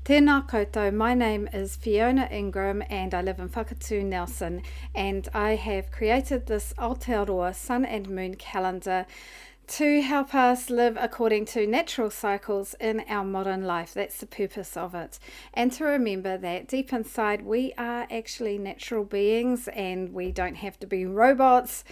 Tēnā koutou, my name is Fiona Ingram and I live in Whakatū, Nelson, and I have created this Aotearoa Sun and Moon Calendar to help us live according to natural cycles in our modern life. That's the purpose of it. And to remember that deep inside we are actually natural beings and we don't have to be robots,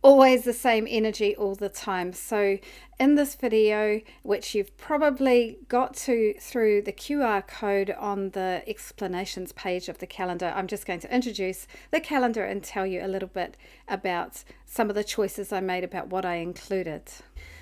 always the same energy all the time. So in this video, which you've probably got to through the QR code on the explanations page of the calendar, I'm just going to introduce the calendar and tell you a little bit about some of the choices I made about what I included.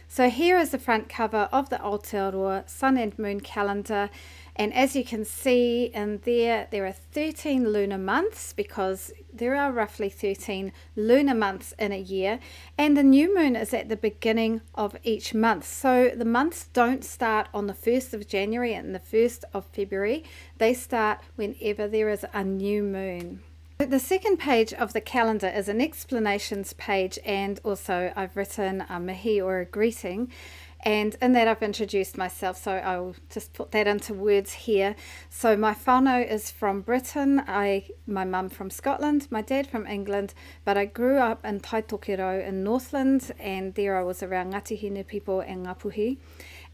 So here is the front cover of the Aotearoa Sun and Moon Calendar, and as you can see in there are 13 lunar months because there are roughly 13 lunar months in a year, and the new moon is at the beginning of each month. So the months don't start on the 1st of January and the 1st of February. They start whenever there is a new moon. The second page of the calendar is an explanations page, and also I've written a mihi or a greeting, and in that I've introduced myself, so I'll just put that into words here. So my whānau is from Britain, my mum from Scotland, my dad from England, but I grew up in Taitokero in Northland, and there I was around Ngāti Hine people and Ngapuhi.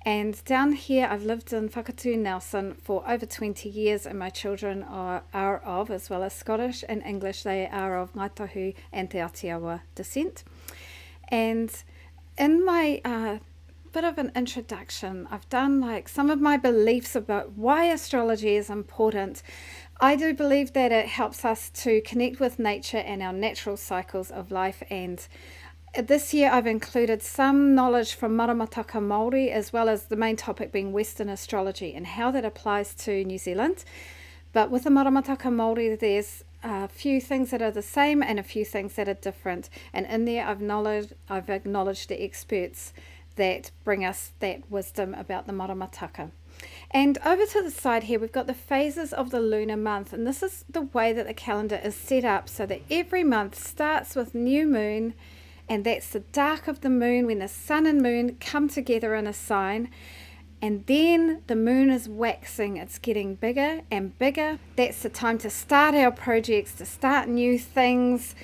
And down here I've lived in Whakatū, Nelson for over 20 years, and my children are of, as well as Scottish and English, they are of Ngāi Tahu and Te Aotearoa descent. And in my bit of an introduction, I've done like some of my beliefs about why astrology is important. I do believe that it helps us to connect with nature and our natural cycles of life, and this year I've included some knowledge from Maramataka Māori, as well as the main topic being Western astrology and how that applies to New Zealand. But with the Maramataka Māori, there's a few things that are the same and a few things that are different, and in there I've acknowledged the experts that bring us that wisdom about the Maramataka. And over to the side here we've got the phases of the lunar month, and this is the way that the calendar is set up so that every month starts with new moon, and that's the dark of the moon when the sun and moon come together in a sign, and then the moon is waxing, it's getting bigger and bigger. That's the time to start our projects, to start new things,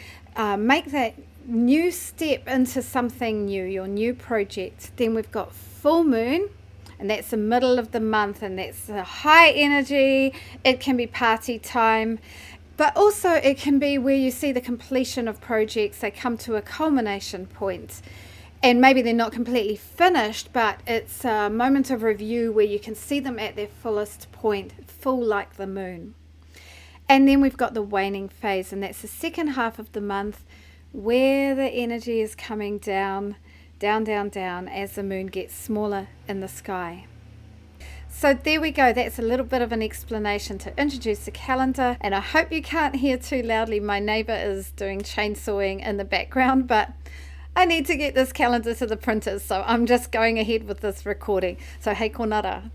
make that new step into something new, your new project. Then we've got full moon, and that's the middle of the month, and that's the high energy. It can be party time, but also it can be where you see the completion of projects. They come to a culmination point, and maybe they're not completely finished, but it's a moment of review where you can see them at their fullest point, full like the moon. And then we've got the waning phase, and that's the second half of the month, where the energy is coming down, down, down, down as the moon gets smaller in the sky. So there we go, that's a little bit of an explanation to introduce the calendar, and I hope you can't hear too loudly. My neighbour is doing chainsawing in the background, but I need to get this calendar to the printers, so I'm just going ahead with this recording. So hei konara.